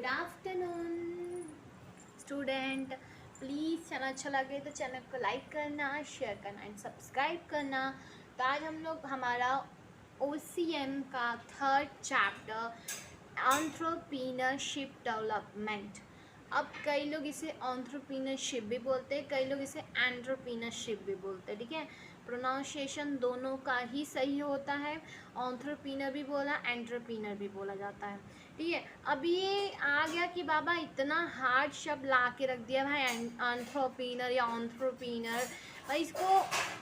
Good afternoon student. Please channel अच्छा लगे तो चैनल को लाइक करना, शेयर करना एंड सब्सक्राइब करना। तो आज हम लोग हमारा OCM का थर्ड चैप्टर एंटरप्रेन्योरशिप डेवलपमेंट। अब कई लोग इसे एंटरप्रेन्योरशिप भी बोलते हैं, कई लोग इसे एंटरप्रेन्योरशिप भी बोलते हैं। ठीक है, प्रोनाउंसिएशन दोनों का ही सही होता है। एंटरप्रेन्योर भी बोला, एंटरप्रेन्योर भी बोला जाता है। ठीक है, अब ये आ गया कि बाबा इतना हार्ड शब्द ला के रख दिया भाई, एंटरप्रेन्योर या एंटरप्रेन्योर। भाई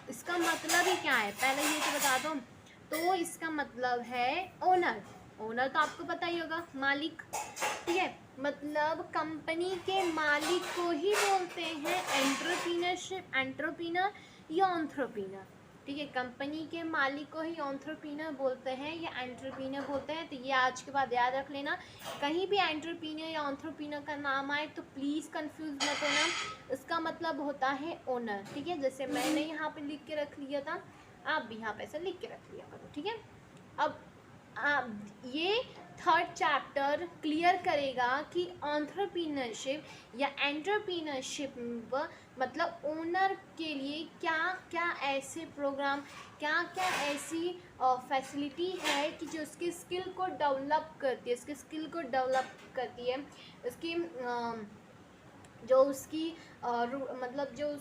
इसका मतलब ही क्या है, पहले ये तो बता दो। तो इसका मतलब है ओनर। ओनर तो आपको पता ही होगा, मालिक। ठीक है, मतलब कंपनी के मालिक को ही बोलते हैं एंटरप्रेन्योरशिप, एंटरप्रेन्योर या एंटरप्रेन्योर। ठीक है, कंपनी के मालिक को ही एंटरप्रेन्योर बोलते हैं या एंटरप्रेन्योर बोलते हैं। तो ये आज के बाद याद रख लेना, कहीं भी एंटरप्रेन्योर या एंटरप्रेन्योर का नाम आए तो प्लीज़ कंफ्यूज मत होना, इसका मतलब होता है ओनर। ठीक है, जैसे मैंने यहाँ पे लिख के रख लिया था, आप भी यहाँ पे ऐसे लिख के रख लिया करो। ठीक है, अब ये थर्ड चैप्टर क्लियर करेगा कि एंटरप्रेन्योरशिप या एंटरप्रेन्योरशिप मतलब ओनर के लिए क्या क्या ऐसे प्रोग्राम, क्या क्या ऐसी फैसिलिटी है कि जो उसकी स्किल को डेवलप करती है, उसकी स्किल को डेवलप करती है, उसकी जो उसकी मतलब जो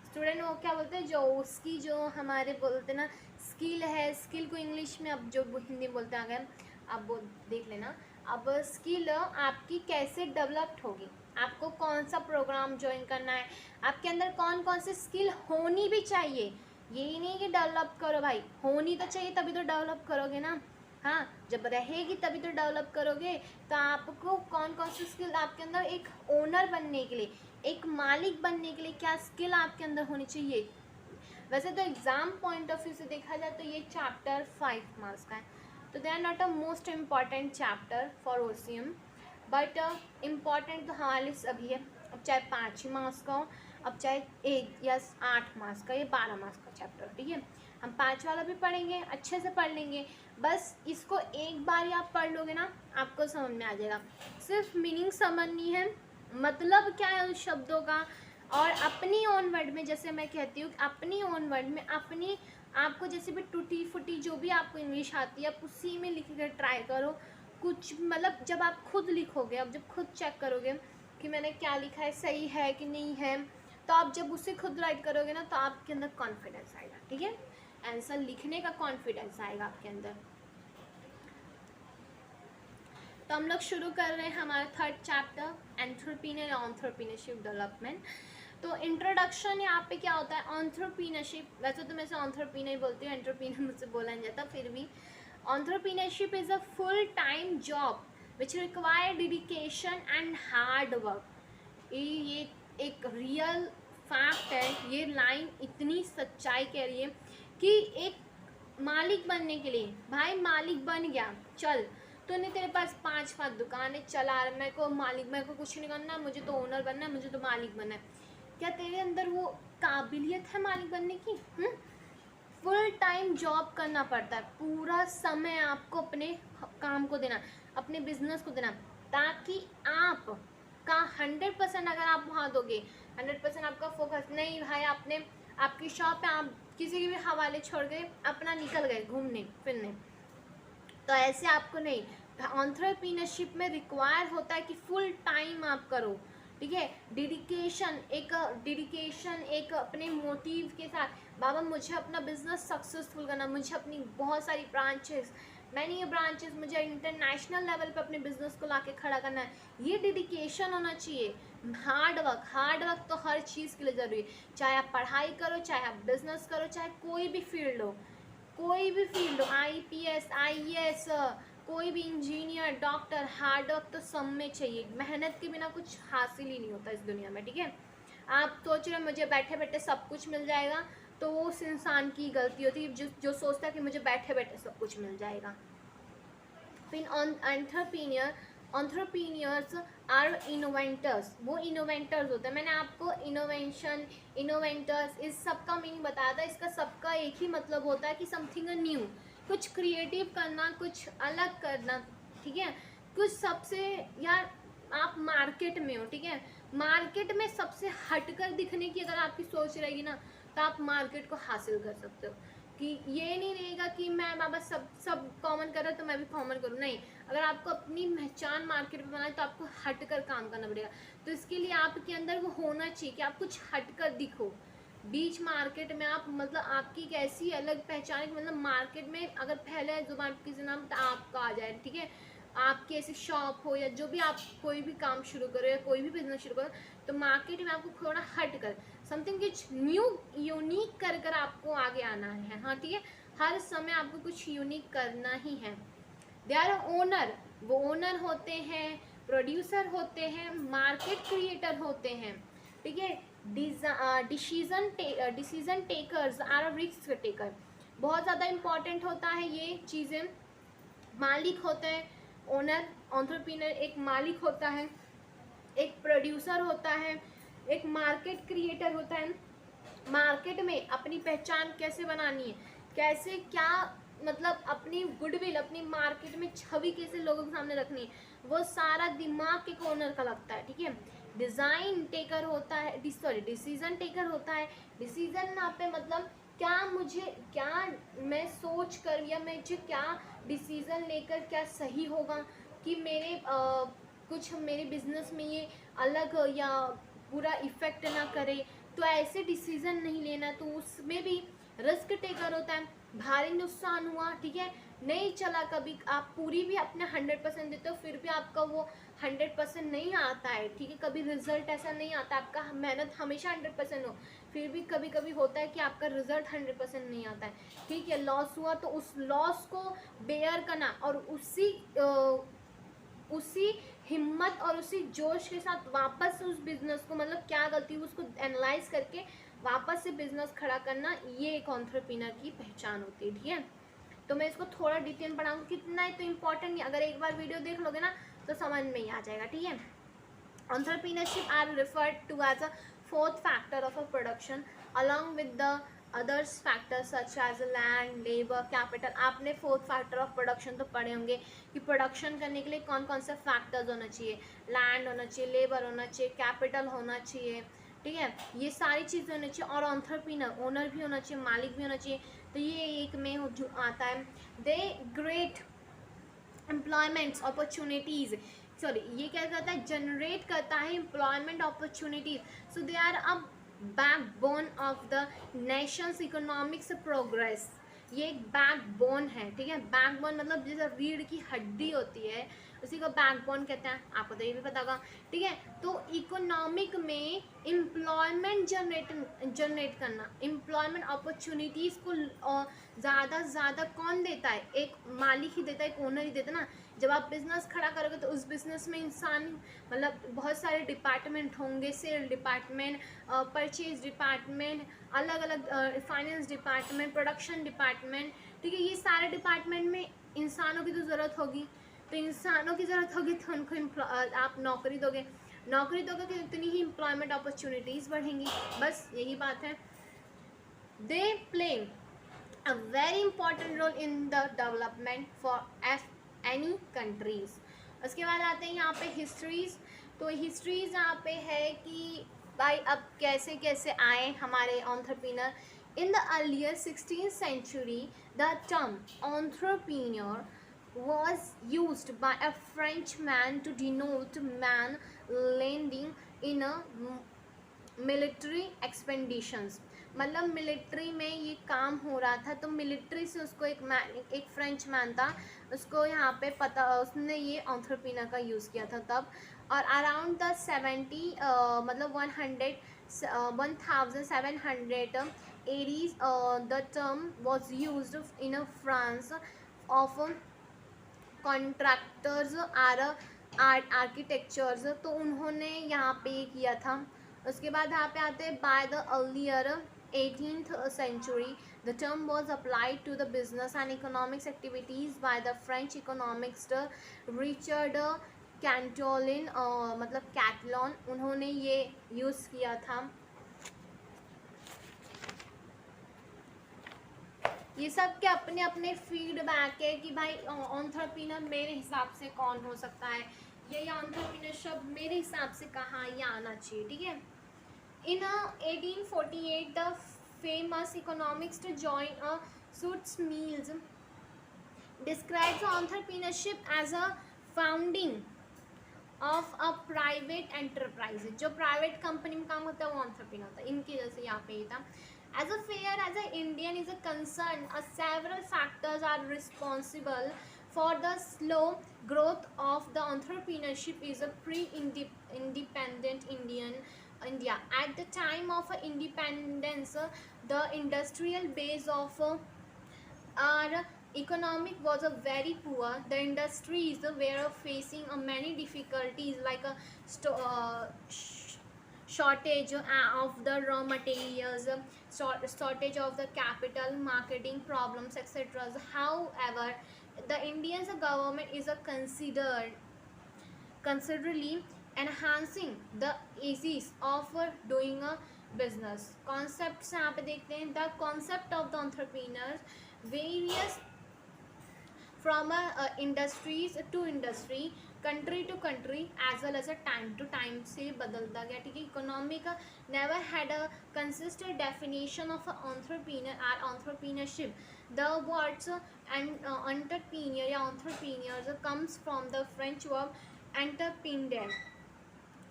स्टूडेंट वो क्या बोलते हैं, जो उसकी जो हमारे बोलते हैं ना स्किल है, स्किल को इंग्लिश में अब जो हिंदी में बोलते हैं, अगर आप वो देख लेना। अब स्किल आपकी कैसे डेवलप्ड होगी, आपको कौन सा प्रोग्राम ज्वाइन करना है, आपके अंदर कौन कौन सी स्किल होनी भी चाहिए। यही नहीं कि डेवलप करो भाई, होनी तो चाहिए तभी तो डेवलप करोगे ना। हाँ, जब रहेगी तभी तो डेवलप करोगे। तो आपको कौन कौन सी स्किल आपके अंदर, एक ओनर बनने के लिए, एक मालिक बनने के लिए क्या स्किल आपके अंदर होनी चाहिए। वैसे तो एग्जाम पॉइंट ऑफ व्यू से देखा जाए तो ये चैप्टर 5 मार्क्स का है, तो they are not a most important chapter for OCM, but important तो हमारे लिए सभी है। अब चाहे 5 ही मार्क्स का हो, अब चाहे 1 या 8 मार्क्स का, ये 12 मार्क्स का चैप्टर। ठीक है, हम 5 वाला भी पढ़ेंगे, अच्छे से पढ़ लेंगे। बस इसको एक बार ही आप पढ़ लोगे ना, आपको समझ में आ जाएगा। सिर्फ मीनिंग समझनी है, मतलब क्या है उस शब्दों का, और अपनी ओन वर्ड में, जैसे मैं कहती हूँ अपनी ओन वर्ड में, अपनी आपको जैसे भी टूटी फूटी जो भी आपको इंग्लिश आती है आप उसी में लिख कर ट्राई करो। कुछ मतलब जब आप खुद लिखोगे, अब जब खुद चेक करोगे कि मैंने क्या लिखा है सही है कि नहीं है, तो आप जब उसे खुद राइट करोगे ना तो आपके अंदर कॉन्फिडेंस आएगा। ठीक है, आंसर लिखने का कॉन्फिडेंस आएगा आपके अंदर। तो हम लोग शुरू कर रहे हैं हमारा थर्ड चैप्टर एंटरप्रेन्योर और एंटरप्रेन्योरशिप डेवलपमेंट। तो इंट्रोडक्शन यहाँ पे क्या होता है, एंटरप्रेन्योरशिप, वैसे तो मैं इसे एंटरप्रेन्योर बोलती हूँ, एंटरप्रेन्योर मुझसे बोला नहीं जाता, फिर भी entrepreneurship is a full time job which require dedication and hard work. ये एक रियल फैक्ट है, ये लाइन इतनी सच्चाई कह रही है कि एक मालिक बनने के लिए, भाई मालिक बन गया, चल तूने, तेरे पास 5 दुकानें चला रहा, मेरे को मालिक, मेरे को कुछ नहीं करना, मुझे तो ओनर बनना है, मुझे तो मालिक बनना है। क्या तेरे अंदर वो काबिलियत है मालिक बनने की? फुल टाइम जॉब करना पड़ता है, पूरा समय आपको अपने काम को देना, अपने बिजनेस को देना, ताकि आप का 100% अगर आप वहाँ दोगे, 100% आपका फोकस नहीं भाई, आपने आपकी शॉप पे आप किसी के भी हवाले छोड़ गए, अपना निकल गए घूमने फिरने, तो ऐसे आपको नहीं। एंटरप्रेन्योरशिप में रिक्वायर होता है कि फुल टाइम आप करो। ठीक है, डेडिकेशन, एक अपने मोटिव के साथ, बाबा मुझे अपना बिजनेस सक्सेसफुल करना, मुझे अपनी बहुत सारी ब्रांचेस, मैनी ब्रांचेस, मुझे इंटरनेशनल लेवल पे अपने बिजनेस को लाके खड़ा करना है, ये डेडिकेशन होना चाहिए। हार्ड वर्क तो हर चीज़ के लिए ज़रूरी है, चाहे आप पढ़ाई करो, चाहे आप बिजनेस करो, चाहे कोई भी फील्ड हो, कोई भी फील्ड हो, IPS IAS, कोई भी इंजीनियर, डॉक्टर, हार्ड वर्क तो सब में चाहिए। मेहनत के बिना कुछ हासिल ही नहीं होता इस दुनिया में। ठीक है, आप सोच रहे मुझे बैठे बैठे सब कुछ मिल जाएगा, तो वो उस इंसान की गलती होती है जो सोचता है कि मुझे बैठे बैठे सब कुछ मिल जाएगा। फिर एंटरप्रेन्योर्स आर इनोवेंटर्स, वो इनोवेंटर्स होते हैं। मैंने आपको इनोवेशन, इनोवेंटर्स इस सब का मीनिंग बताया था। इसका सबका एक ही मतलब होता है कि समथिंग न्यू, कुछ क्रिएटिव करना, कुछ अलग करना, ठीक है। कुछ सबसे, यार आप मार्केट में हो, ठीक है, मार्केट में सबसे हटकर दिखने की अगर आपकी सोच रहेगी ना, तो आप मार्केट को हासिल कर सकते हो। कि ये नहीं रहेगा कि मैं बाबा सब कॉमन कर रहा है तो मैं भी कॉमन करूँ, नहीं। अगर आपको अपनी पहचान मार्केट में बनाए तो आपको हटकर काम करना पड़ेगा। तो इसके लिए आपके अंदर वो होना चाहिए कि आप कुछ हटकर दिखो बीच मार्केट में। आप मतलब आपकी एक ऐसी अलग पहचान है, मतलब मार्केट में अगर पहले जुबान किसी नाम तो आपका आ जाए, ठीक है। आपकी ऐसी शॉप हो या जो भी आप कोई भी काम शुरू करो या कोई भी बिजनेस शुरू करो, तो मार्केट में आपको थोड़ा हट कर समथिंग कुछ न्यू यूनिक कर कर आपको आगे आना है। हाँ ठीक है, हर समय आपको कुछ यूनिक करना ही है। दे आर ओनर, वो ओनर होते हैं, प्रोड्यूसर होते हैं, मार्केट क्रिएटर होते हैं, ठीक है। Decision takers are risk taker, बहुत ज़्यादा इम्पॉर्टेंट होता है ये चीज़ें। मालिक होते हैं, ओनर एंटरप्रेन्योर एक मालिक होता है, एक प्रोड्यूसर होता है, एक मार्केट क्रिएटर होता है। मार्केट में अपनी पहचान कैसे बनानी है, कैसे क्या मतलब अपनी गुडविल, अपनी मार्केट में छवि कैसे लोगों के सामने रखनी है, वो सारा दिमाग के ओनर का लगता है, ठीक है। डिज़ाइन टेकर होता है, सॉरी डिसीजन टेकर होता है। डिसीजन यहाँ पे मतलब क्या मैं सोच कर या मुझे क्या डिसीजन लेकर क्या सही होगा कि कुछ मेरे बिजनेस में ये अलग या पूरा इफेक्ट ना करे, तो ऐसे डिसीजन नहीं लेना। तो उसमें भी रिस्क टेकर होता है। भारी नुकसान हुआ, ठीक है, नहीं चला, कभी आप पूरी भी अपने 100% देते हो फिर भी आपका वो 100% नहीं आता है, ठीक है। कभी रिजल्ट ऐसा नहीं आता, आपका मेहनत हमेशा 100% हो, फिर भी कभी कभी होता है कि आपका रिजल्ट 100% नहीं आता है, ठीक है। लॉस हुआ तो उस लॉस को बेयर करना और उसी हिम्मत और उसी जोश के साथ वापस उस बिजनेस को, मतलब क्या गलती हुई उसको एनालाइज करके वापस से बिजनेस खड़ा करना, ये एक एंटरप्रेन्योर की पहचान होती है, ठीक है। तो मैं इसको थोड़ा डिटेल पढ़ाऊंगी, कितना है तो इम्पोर्टेंट नहीं, अगर एक बार वीडियो देख लोगे ना तो समझ में ही आ जाएगा, ठीक है। Entrepreneurship are referred to as a fourth factor of a production along with the others factors such as land, labour, capital. आपने फोर्थ फैक्टर ऑफ प्रोडक्शन तो पढ़े होंगे कि प्रोडक्शन करने के लिए कौन कौन से फैक्टर्स होना चाहिए, लैंड होना चाहिए, लेबर होना चाहिए, कैपिटल होना चाहिए, ठीक है। ये सारी चीज़ें होनी चाहिए और एंटरप्रेन्योर ओनर भी होना चाहिए, मालिक भी होना चाहिए। तो ये एक में जो आता है, they great employments opportunities, sorry ये क्या करता है, जनरेट करता है employment opportunities. So they are a backbone of the nations economics progress. ये एक बैकबोन है, ठीक है। बैकबोन मतलब जैसे रीढ़ की हड्डी होती है उसी को बैकबोन कहते हैं, आपको तो ये भी पता होगा, ठीक है। तो इकोनॉमिक में एम्प्लॉयमेंट जनरेट करना, एम्प्लॉयमेंट अपॉर्चुनिटीज़ को ज़्यादा से ज़्यादा कौन देता है, एक मालिक ही देता है, एक ओनर ही देता है ना। जब आप बिजनेस खड़ा करोगे तो उस बिजनेस में इंसान मतलब बहुत सारे डिपार्टमेंट होंगे, सेल डिपार्टमेंट, परचेज डिपार्टमेंट, अलग अलग फाइनेंस डिपार्टमेंट, प्रोडक्शन डिपार्टमेंट, ठीक है। ये सारे डिपार्टमेंट में इंसानों की तो ज़रूरत होगी, तो इंसानों की ज़रूरत होगी तो उनको आप नौकरी दोगे तो इतनी ही एम्प्लॉयमेंट अपॉर्चुनिटीज़ बढ़ेंगी, बस यही बात है। They play a very important role in the development for any countries। उसके बाद आते हैं यहाँ पे हिस्ट्रीज। तो हिस्ट्रीज यहाँ पे है कि भाई अब कैसे कैसे आए हमारे entrepreneur. In the earlier 16th century the term entrepreneur was used by a Frenchman to denote man landing in a military expeditions, मतलब मिलिट्री में ये काम हो रहा था, तो मिलिट्री से उसको एक फ्रेंच मैन था, उसको यहाँ पे पता, उसने ये एंटरप्रेन्योर का यूज़ किया था तब। और अराउंड द मतलब 1700 ADs the term was use in France of contractors architectures, तो उन्होंने यहाँ पे ये किया था। उसके बाद यहाँ पे आते हैं by the earlier 18th century the term was applied to the business and economics activities by the French economist Richard Cantillon, मतलब कैटलॉन, उन्होंने ये यूज़ किया था। ये सब के अपने अपने फीडबैक है कि भाई एंटरप्रेन्योर मेरे हिसाब से कौन हो सकता है, ये एंटरप्रेन्योरशिप मेरे हिसाब से कहाँ ये आना चाहिए, ठीक है। In 1848, the famous economist John Stuart Mill describes entrepreneurship as a founding of a private enterprise. जो प्राइवेट कंपनी में काम होता है वो एंटरप्रेन्योर होता है, इनकी वजह से यहाँ पे ये था। As a fair as an Indian is a concern, several factors are responsible for the slow growth of the entrepreneurship is a pre-independent India. At the time of independence, the industrial base of our economic was a very poor. The industries were facing many difficulties like a shortage of the raw materials, shortage of the capital, marketing problems, etc. However, the Indian government is considerably enhancing the ease of doing a business. Concepts यहाँ पे देखते हैं, the concept of the entrepreneurs various from industries to industry, country to country, as well as a time to time से बदलता गया, ठीक है। Economic never had a consistent definition of entrepreneur or entrepreneurship. The words entrepreneur या entrepreneurs comes from the French verb entreprendre.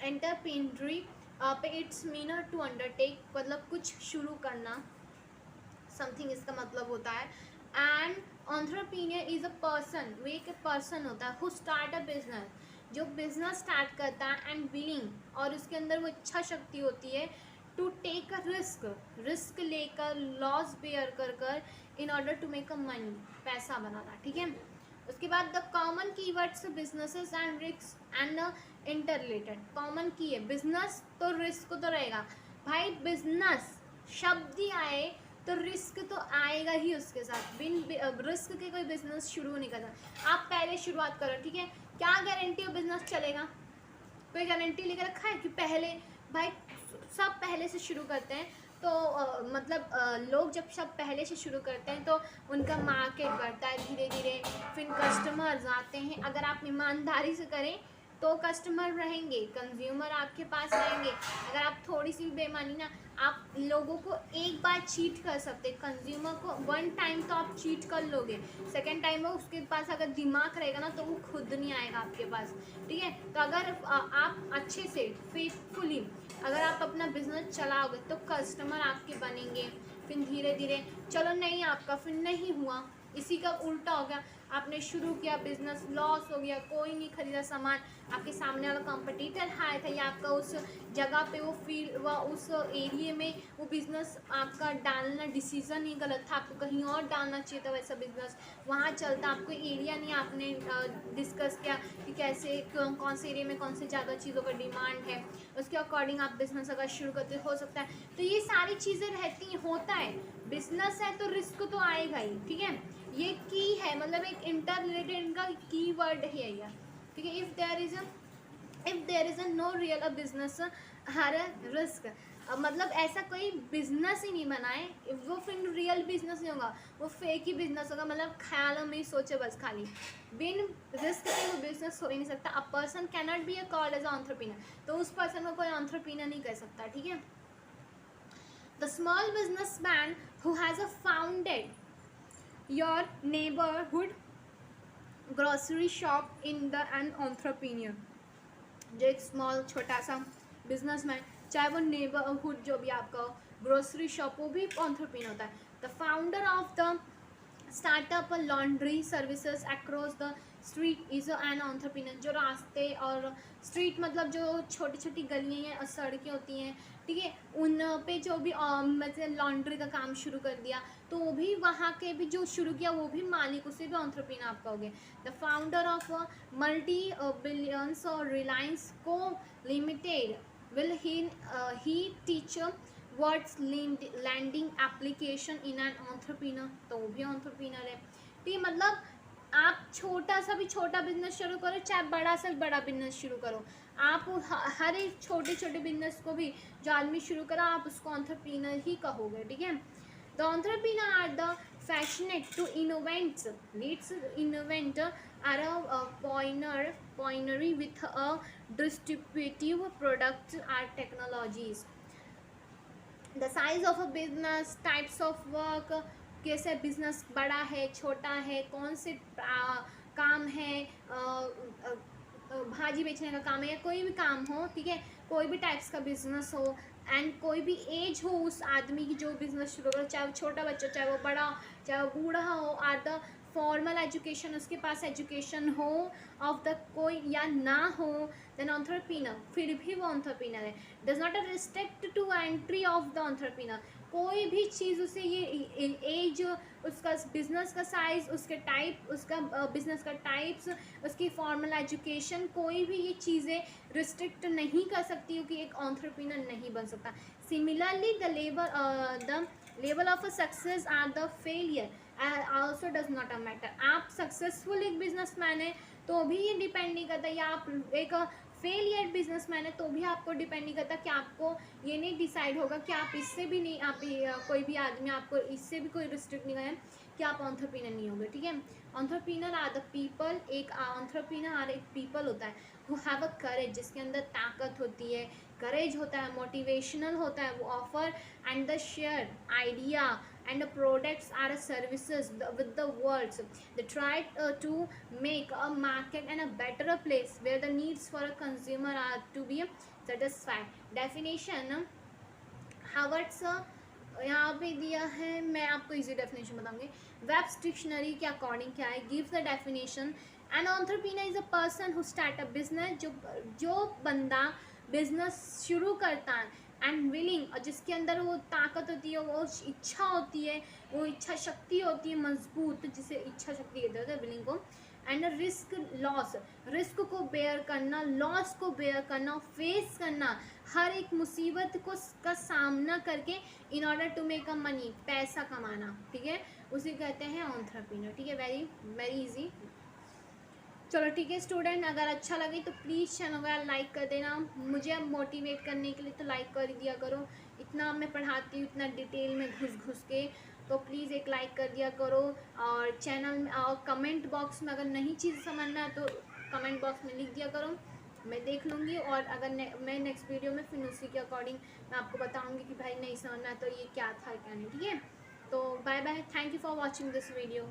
Entrepreneur पे it's मीनर to undertake, मतलब कुछ शुरू करना, समथिंग इसका मतलब होता है। And entrepreneur is a person, वो एक पर्सन होता है हु स्टार्ट अ बिजनेस, जो बिजनेस स्टार्ट करता है, एंड विलिंग, और उसके अंदर वो इच्छा शक्ति होती है टू टेक अ रिस्क लेकर, लॉस बेयर कर कर, in order to make a money, पैसा बनाना, ठीक है। उसके बाद the common keywords businesses and risk and interrelated. Common की है बिजनेस, तो रिस्क तो रहेगा भाई, बिजनेस शब्द ही आए तो रिस्क तो आएगा ही उसके साथ, बिन रिस्क के कोई बिजनेस शुरू नहीं करता। आप पहले शुरुआत करो, ठीक है, क्या गारंटी हो बिजनेस चलेगा? कोई गारंटी लेकर रखा है कि पहले, भाई सब पहले से शुरू करते हैं तो लोग जब सब पहले से शुरू करते हैं तो उनका मार्केट बढ़ता है धीरे धीरे, फिर कस्टमर्स आते हैं। अगर आप ईमानदारी से करें तो कस्टमर रहेंगे, कंज्यूमर आपके पास रहेंगे। अगर आप थोड़ी सी बेईमानी ना, आप लोगों को एक बार चीट कर सकते, कंज्यूमर को वन टाइम तो आप चीट कर लोगे, सेकेंड टाइम में उसके पास अगर दिमाग रहेगा ना तो वो खुद नहीं आएगा आपके पास, ठीक है। तो अगर आप अच्छे से फेथफुली अगर आप अपना बिजनेस चलाओगे तो कस्टमर आपके बनेंगे, फिर धीरे धीरे चलो नहीं आपका फिर नहीं हुआ, इसी का उल्टा हो गया, आपने शुरू किया बिजनेस, लॉस हो गया, कोई नहीं खरीदा सामान, आपके सामने वाला कंपटीटर आया था या आपका उस जगह पे वो फील्ड व उस एरिया में वो बिज़नेस आपका डालना डिसीज़न ही गलत था, आपको कहीं और डालना चाहिए था वैसा बिज़नेस, वहाँ चलता, आपको एरिया नहीं आपने डिस्कस किया कि कैसे कौन से एरिया में कौन से ज़्यादा चीज़ों का डिमांड है, उसके अकॉर्डिंग आप बिज़नेस अगर शुरू करते हो सकता है। तो ये सारी चीज़ें रहती होता है, बिजनेस है तो रिस्क तो आएगा ही, ठीक है। ये की है, मतलब एक इंटर रिलेटेड का की वर्ड है ये, ठीक है। If there is a no real a business हर रिस्क, मतलब ऐसा कोई बिजनेस ही नहीं बनाए, वो फिर रियल बिजनेस नहीं होगा, वो फेक ही बिजनेस होगा, मतलब ख्यालों में ही सोचे बस खाली, बिन रिस्क के वो बिजनेस हो ही नहीं सकता। A person can not be a called as entrepreneur, तो उस पर्सन को कोई एंटरप्रेन्योर नहीं कह सकता, ठीक है। The small businessman who has a founded your neighborhood grocery shop in the an entrepreneur, जो एक स्मॉल छोटा सा बिजनेसमैन, चाहे वो नेबरहुड जो भी आपका ग्रोसरी शॉप, वो भी एंटरप्रेन्योर होता है। The founder of the startup laundry services across the street is an entrepreneur, जो रास्ते और स्ट्रीट मतलब जो छोटी छोटी गलियाँ हैं, सड़कें होती हैं, ठीक है, उन पे जो भी मतलब लॉन्ड्री का काम शुरू कर दिया, तो वो भी वहाँ के भी जो शुरू किया वो भी मालिक, उसे भी एंटरप्रेन्योर आप कहोगे। The founder of multi billions और रिलायंस को limited will he teach words landing application in an entrepreneur, तो वो भी एंटरप्रेन्योर है, ठीक है। मतलब आप छोटा सा भी छोटा बिजनेस शुरू करो, चाहे बड़ा से बड़ा बिजनेस शुरू करो, आप हर एक छोटे छोटे बिजनेस को भी जो आदमी शुरू करा आप उसको एंटरप्रेन्योर ही कहोगे, ठीक है। The entrepreneur are the passionate to innovate, leads invent are a pioneer with a distributive products or technologies. The size of a business, types of work, कैसे बिजनेस बड़ा है छोटा है, कौन से काम है, भाजी बेचने का काम है या कोई भी काम हो, ठीक है, कोई भी टाइप्स का बिजनेस हो, एंड कोई भी एज हो उस आदमी की जो बिजनेस शुरू करो, चाहे वो छोटा बच्चा, चाहे वो बड़ा, चाहे वो बूढ़ा हो, आर द फॉर्मल एजुकेशन, उसके पास एजुकेशन हो ऑफ द कोई या ना हो, देन एंटरप्रेन्योर, फिर भी वो एंटरप्रेन्योर है. Does not restrict to entry of the entrepreneur. कोई भी चीज़ उसे ये एज, उसका बिजनेस का साइज, उसके टाइप, उसका बिजनेस का टाइप्स, उसकी फॉर्मल एजुकेशन, कोई भी ये चीज़ें रिस्ट्रिक्ट नहीं कर सकती हो कि एक एंटरप्रेन्योर नहीं बन सकता. Similarly the level of a success are the failure also does not a matter. आप सक्सेसफुल एक बिजनेसमैन है तो भी ये डिपेंड नहीं करता, या आप एक फेलियर बिजनेसमैन है तो भी आपको डिपेंड नहीं करता कि आपको ये नहीं डिसाइड होगा कि आप इससे भी नहीं, आप कोई भी आदमी आपको इससे भी कोई रिस्ट्रिक्ट नहीं करें कि आप एंटरप्रेन्योर नहीं होंगे. ठीक है, एंटरप्रेन्योर आर द पीपल, एक एंटरप्रेन्योर आर एक पीपल होता है हु हैव अ करेज, जिसके अंदर ताकत होती है, करेज होता है, मोटिवेशनल होता है, वो offer and the share idea and the products are services with the words. They try to make a market and a better place where the needs for a consumer are to be satisfied. Definition Harvard's यहाँ पे दिया है, मैं आपको easy definition बताऊंगी. Webs dictionary के according क्या है, gives the definition. An entrepreneur is a person who start a business, जो बंदा बिजनेस शुरू करता है, एंड विलिंग, और जिसके अंदर वो ताकत होती है, वो इच्छा होती है, वो इच्छा शक्ति होती है मजबूत, जिसे इच्छा शक्ति कहते हैं विलिंग को. एंड रिस्क लॉस, रिस्क को बेयर करना, लॉस को बेयर करना, फेस करना, हर एक मुसीबत को का सामना करके in order to make a money, पैसा कमाना. ठीक है, उसे कहते हैं एंटरप्रेन्योर. ठीक है, वेरी वेरी इजी. चलो ठीक है स्टूडेंट, अगर अच्छा लगे तो प्लीज़ चैनल को लाइक कर देना. मुझे अब मोटिवेट करने के लिए तो लाइक कर दिया करो. इतना मैं पढ़ाती हूँ इतना डिटेल में घुस के, तो प्लीज़ एक लाइक कर दिया करो. और चैनल में और कमेंट बॉक्स में अगर नहीं चीज़ समझना है तो कमेंट बॉक्स में लिख दिया करो, मैं देख लूँगी. और अगर मैं नेक्स्ट वीडियो में फिर उसी के अकॉर्डिंग मैं आपको बताऊँगी कि भाई नहीं समझना है तो ये क्या था क्या नहीं. ठीक है, तो bye bye, thank you for watching this video.